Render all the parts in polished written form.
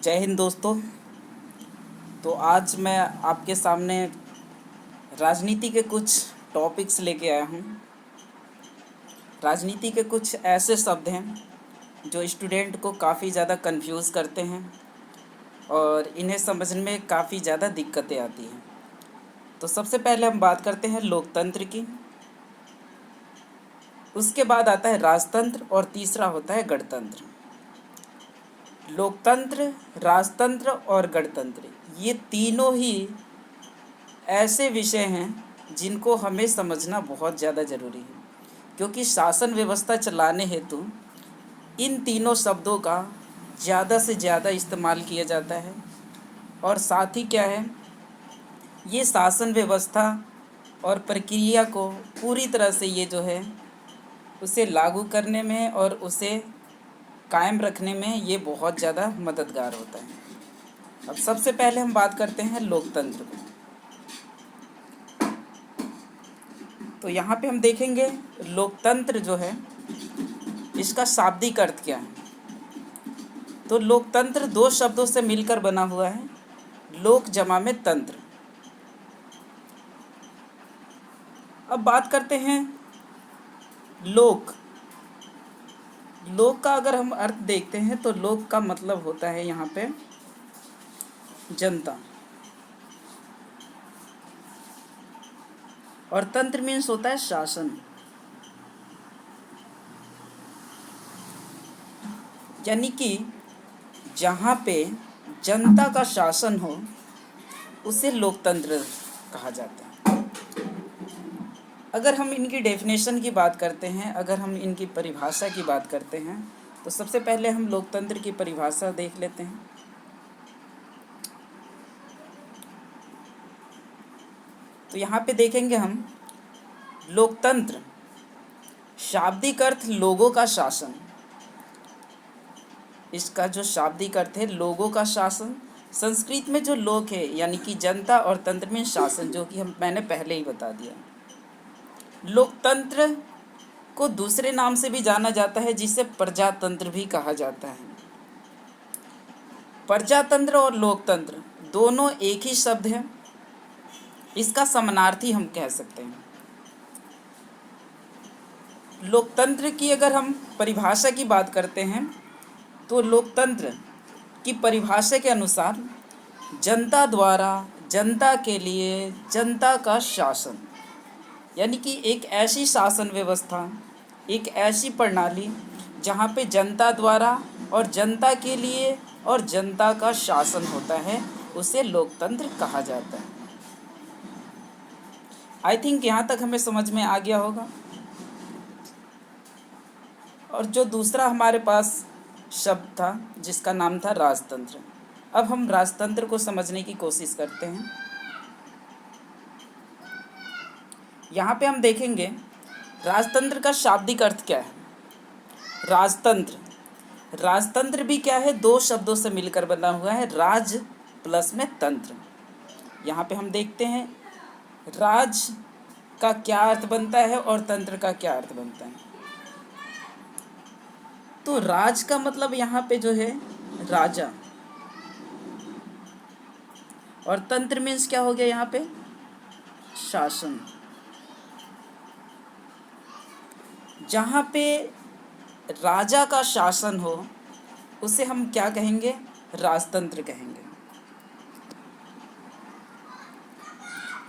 जय हिंद दोस्तों। तो आज मैं आपके सामने राजनीति के कुछ टॉपिक्स लेके आया हूँ। राजनीति के कुछ ऐसे शब्द हैं जो स्टूडेंट को काफ़ी ज़्यादा कंफ्यूज करते हैं और इन्हें समझने में काफ़ी ज़्यादा दिक्कतें आती हैं। तो सबसे पहले हम बात करते हैं लोकतंत्र की, उसके बाद आता है राजतंत्र और तीसरा होता है गणतंत्र। लोकतंत्र, राजतंत्र और गणतंत्र ये तीनों ही ऐसे विषय हैं जिनको हमें समझना बहुत ज़्यादा ज़रूरी है, क्योंकि शासन व्यवस्था चलाने हेतु इन तीनों शब्दों का ज़्यादा से ज़्यादा इस्तेमाल किया जाता है। और साथ ही क्या है, ये शासन व्यवस्था और प्रक्रिया को पूरी तरह से ये जो है उसे लागू करने में और उसे कायम रखने में ये बहुत ज़्यादा मददगार होता है। अब सबसे पहले हम बात करते हैं लोकतंत्र को। तो यहाँ पे हम देखेंगे लोकतंत्र जो है इसका शाब्दिक अर्थ क्या है। तो लोकतंत्र दो शब्दों से मिलकर बना हुआ है, लोक जमा में तंत्र। अब बात करते हैं लोक। लोक का अगर हम अर्थ देखते हैं तो लोक का मतलब होता है यहाँ पे जनता, और तंत्र मीन्स होता है शासन। यानी कि जहाँ पे जनता का शासन हो उसे लोकतंत्र कहा जाता है। अगर हम इनकी डेफिनेशन की बात करते हैं, अगर हम इनकी परिभाषा की बात करते हैं, तो सबसे पहले हम लोकतंत्र की परिभाषा देख लेते हैं। तो यहाँ पे देखेंगे हम लोकतंत्र शाब्दिक अर्थ लोगों का शासन। इसका जो शाब्दिक अर्थ है लोगों का शासन, संस्कृत में जो लोक है यानी कि जनता और तंत्र में शासन, जो कि मैंने पहले ही बता दिया। लोकतंत्र को दूसरे नाम से भी जाना जाता है जिसे प्रजातंत्र भी कहा जाता है। प्रजातंत्र और लोकतंत्र दोनों एक ही शब्द है, इसका समानार्थी हम कह सकते हैं। लोकतंत्र की अगर हम परिभाषा की बात करते हैं तो लोकतंत्र की परिभाषा के अनुसार जनता द्वारा जनता के लिए जनता का शासन, यानी कि एक ऐसी शासन व्यवस्था, एक ऐसी प्रणाली जहाँ पे जनता द्वारा और जनता के लिए और जनता का शासन होता है, उसे लोकतंत्र कहा जाता है। आई थिंक यहाँ तक हमें समझ में आ गया होगा। और जो दूसरा हमारे पास शब्द था जिसका नाम था राजतंत्र, अब हम राजतंत्र को समझने की कोशिश करते हैं। यहाँ पे हम देखेंगे राजतंत्र का शाब्दिक अर्थ क्या है। राजतंत्र भी क्या है, दो शब्दों से मिलकर बना हुआ है, राज प्लस में तंत्र। यहाँ पे हम देखते हैं राज का क्या अर्थ बनता है और तंत्र का क्या अर्थ बनता है। तो राज का मतलब यहाँ पे जो है राजा, और तंत्र मीन्स क्या हो गया यहाँ पे, शासन। जहाँ पे राजा का शासन हो उसे हम क्या कहेंगे, राजतंत्र कहेंगे।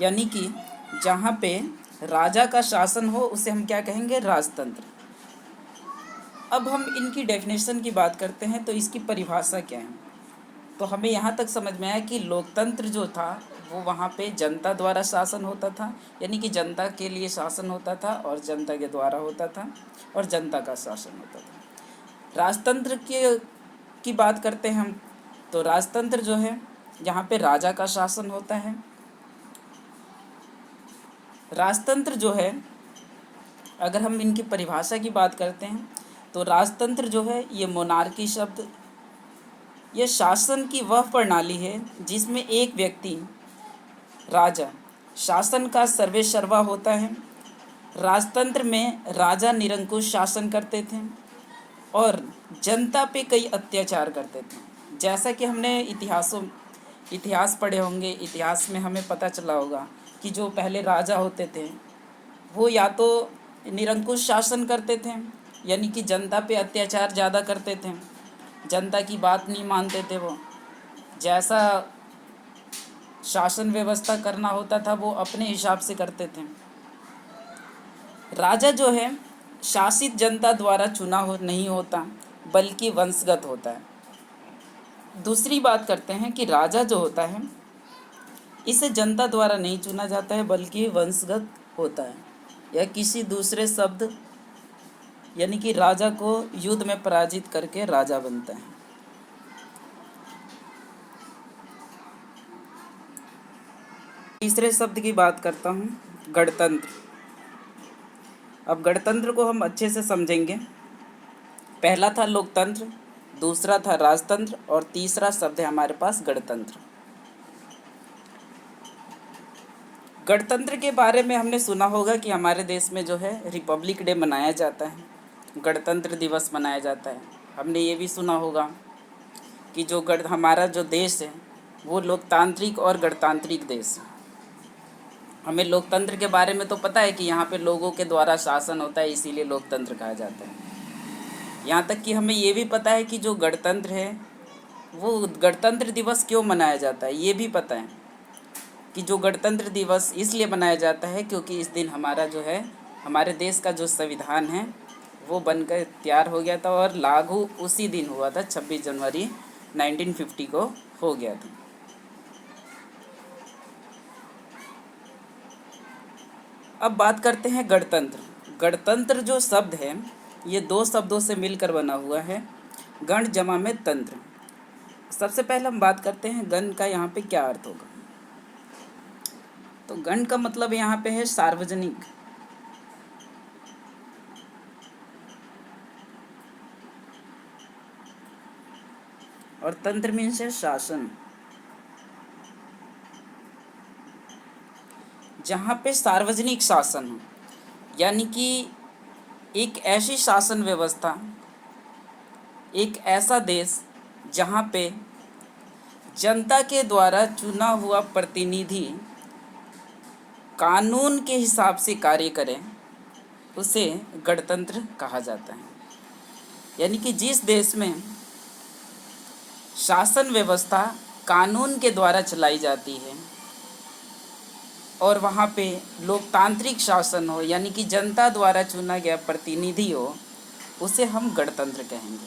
यानी कि जहाँ पे राजा का शासन हो उसे हम क्या कहेंगे, राजतंत्र। अब हम इनकी डेफिनेशन की बात करते हैं तो इसकी परिभाषा क्या है। तो हमें यहाँ तक समझ में आया कि लोकतंत्र जो था वो वहाँ पे जनता द्वारा शासन होता था, यानी कि जनता के लिए शासन होता था और जनता के द्वारा होता था और जनता का शासन होता था। राजतंत्र की बात करते हैं हम, तो राजतंत्र जो है यहाँ पे राजा का शासन होता है। राजतंत्र जो है, अगर हम इनकी परिभाषा की बात करते हैं तो राजतंत्र जो है ये मोनार्की शब्द, यह शासन की वह प्रणाली है जिसमें एक व्यक्ति राजा शासन का सर्वेसर्वा होता है। राजतंत्र में राजा निरंकुश शासन करते थे और जनता पे कई अत्याचार करते थे। जैसा कि हमने इतिहास पढ़े होंगे, इतिहास में हमें पता चला होगा कि जो पहले राजा होते थे वो या तो निरंकुश शासन करते थे, यानी कि जनता पे अत्याचार ज़्यादा करते थे, जनता की बात नहीं मानते थे। वो जैसा शासन व्यवस्था करना होता था वो अपने हिसाब से करते थे। राजा जो है शासित जनता द्वारा चुना नहीं होता, बल्कि वंशगत होता है। दूसरी बात करते हैं कि राजा जो होता है इसे जनता द्वारा नहीं चुना जाता है, बल्कि वंशगत होता है, या किसी दूसरे शब्द यानी कि राजा को युद्ध में पराजित करके राजा बनता है। तीसरे शब्द की बात करता हूँ, गणतंत्र। अब गणतंत्र को हम अच्छे से समझेंगे। पहला था लोकतंत्र, दूसरा था राजतंत्र और तीसरा शब्द है हमारे पास गणतंत्र। गणतंत्र के बारे में हमने सुना होगा कि हमारे देश में जो है रिपब्लिक डे मनाया जाता है, गणतंत्र दिवस मनाया जाता है। हमने ये भी सुना होगा कि जो हमारा जो देश है वो लोकतांत्रिक और गणतांत्रिक देश है। हमें लोकतंत्र के बारे में तो पता है कि यहाँ पे लोगों के द्वारा शासन होता है, इसीलिए लोकतंत्र कहा जाता है। यहाँ तक कि हमें ये भी पता है कि जो गणतंत्र है वो गणतंत्र दिवस क्यों मनाया जाता है, ये भी पता है कि जो गणतंत्र दिवस इसलिए मनाया जाता है क्योंकि इस दिन हमारा जो है हमारे देश का जो संविधान है वो बनकर तैयार हो गया था और लागू उसी दिन हुआ था, 26 जनवरी 1950 को हो गया था। अब बात करते हैं गणतंत्र। गणतंत्र जो शब्द है ये दो शब्दों से मिलकर बना हुआ है, गण जमा में तंत्र। सबसे पहले हम बात करते हैं गण का यहाँ पे क्या अर्थ होगा। तो गण का मतलब यहाँ पे है सार्वजनिक। और तंत्र मीन्स है शासन। जहाँ पे सार्वजनिक शासन हो, यानी कि एक ऐसी शासन व्यवस्था, एक ऐसा देश जहाँ पे जनता के द्वारा चुना हुआ प्रतिनिधि कानून के हिसाब से कार्य करें, उसे गणतंत्र कहा जाता है। यानी कि जिस देश में शासन व्यवस्था कानून के द्वारा चलाई जाती है और वहाँ पे लोकतांत्रिक शासन हो, यानी कि जनता द्वारा चुना गया प्रतिनिधि हो, उसे हम गणतंत्र कहेंगे।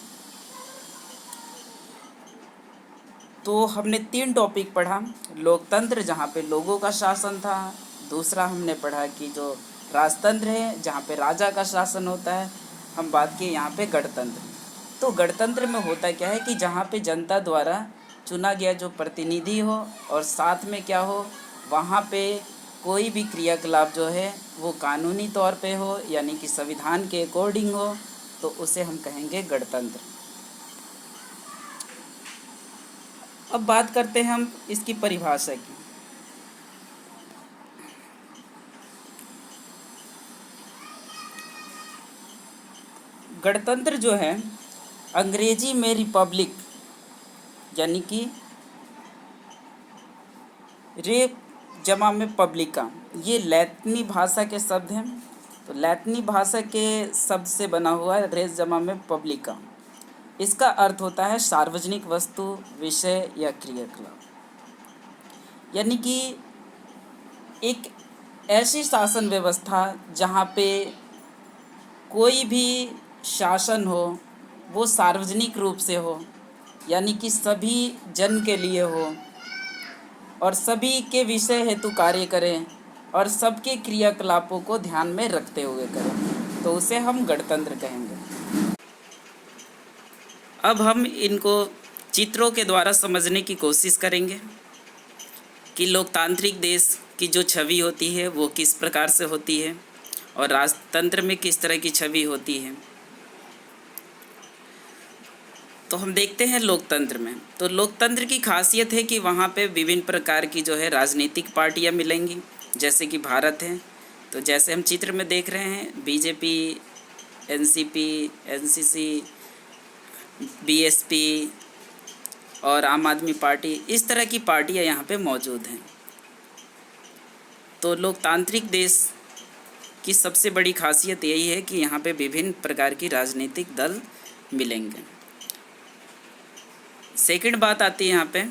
तो हमने 3 टॉपिक पढ़ा। लोकतंत्र जहाँ पे लोगों का शासन था, दूसरा हमने पढ़ा कि जो राजतंत्र है जहाँ पे राजा का शासन होता है, हम बात किए यहाँ पे गणतंत्र। तो गणतंत्र में होता क्या है कि जहाँ पे जनता द्वारा चुना गया जो प्रतिनिधि हो और साथ में क्या हो, वहाँ पे कोई भी क्रियाकलाप जो है वो कानूनी तौर पे हो, यानी कि संविधान के अकॉर्डिंग हो, तो उसे हम कहेंगे गणतंत्र। अब बात करते हैं हम इसकी परिभाषा की। गणतंत्र जो है अंग्रेजी में रिपब्लिक, यानी कि रे जमा में पब्लिका, ये लैटिनी भाषा के शब्द हैं। तो लैटिनी भाषा के शब्द से बना हुआ है रेस जमा में पब्लिका। इसका अर्थ होता है सार्वजनिक वस्तु, विषय या क्रियाकलाप। यानी कि एक ऐसी शासन व्यवस्था जहाँ पे कोई भी शासन हो वो सार्वजनिक रूप से हो, यानी कि सभी जन के लिए हो और सभी के विषय हेतु कार्य करें और सबके क्रियाकलापों को ध्यान में रखते हुए करें, तो उसे हम गणतंत्र कहेंगे। अब हम इनको चित्रों के द्वारा समझने की कोशिश करेंगे कि लोकतांत्रिक देश की जो छवि होती है वो किस प्रकार से होती है और राजतंत्र में किस तरह की छवि होती है। तो हम देखते हैं लोकतंत्र में। तो लोकतंत्र की खासियत है कि वहाँ पे विभिन्न प्रकार की जो है राजनीतिक पार्टियाँ मिलेंगी, जैसे कि भारत है। तो जैसे हम चित्र में देख रहे हैं, बीजेपी, एनसीपी, एनसीसी, बीएसपी, और आम आदमी पार्टी, इस तरह की पार्टियां यहाँ पे मौजूद हैं। तो लोकतांत्रिक देश की सबसे बड़ी खासियत यही है कि यहाँ पे विभिन्न प्रकार की राजनीतिक दल मिलेंगे। सेकंड बात आती है यहाँ पे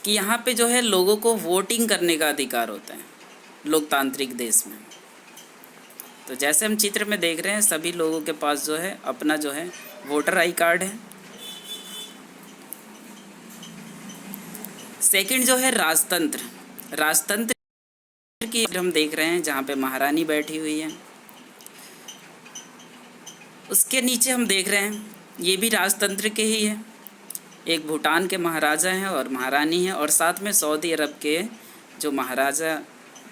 कि यहाँ पे जो है लोगों को वोटिंग करने का अधिकार होता है लोकतांत्रिक देश में। तो जैसे हम चित्र में देख रहे हैं, सभी लोगों के पास जो है अपना जो है वोटर आई कार्ड है। सेकंड जो है राजतंत्र। राजतंत्र की हम देख रहे हैं जहाँ पे महारानी बैठी हुई है। उसके नीचे हम देख रहे हैं ये भी राजतंत्र के ही है। एक भूटान के महाराजा हैं और महारानी हैं, और साथ में सऊदी अरब के जो महाराजा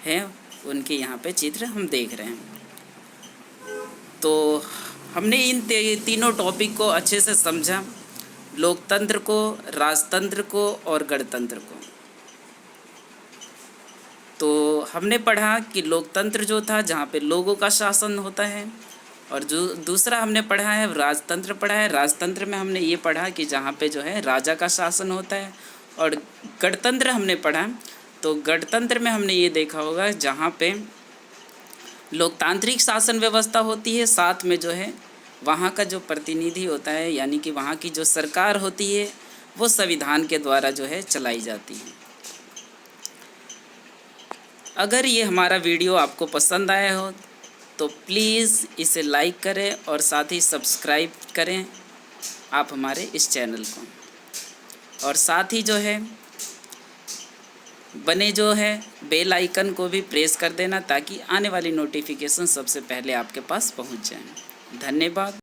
हैं उनके यहाँ पे चित्र हम देख रहे हैं। तो हमने इन तीनों टॉपिक को अच्छे से समझा, लोकतंत्र को, राजतंत्र को और गणतंत्र को। तो हमने पढ़ा कि लोकतंत्र जो था जहाँ पे लोगों का शासन होता है, और जो दूसरा हमने पढ़ा है राजतंत्र पढ़ा है। राजतंत्र में हमने ये पढ़ा कि जहाँ पे जो है राजा का शासन होता है। और गणतंत्र हमने पढ़ा, तो गणतंत्र में हमने ये देखा होगा जहाँ पे लोकतांत्रिक शासन व्यवस्था होती है, साथ में जो है वहाँ का जो प्रतिनिधि होता है, यानी कि वहाँ की जो सरकार होती है वो संविधान के द्वारा जो है चलाई जाती है। अगर ये हमारा वीडियो आपको पसंद आया हो तो प्लीज़ इसे लाइक करें और साथ ही सब्सक्राइब करें आप हमारे इस चैनल को, और साथ ही जो है बने जो है बेल आइकन को भी प्रेस कर देना ताकि आने वाली नोटिफिकेशन सबसे पहले आपके पास पहुंच जाए। धन्यवाद।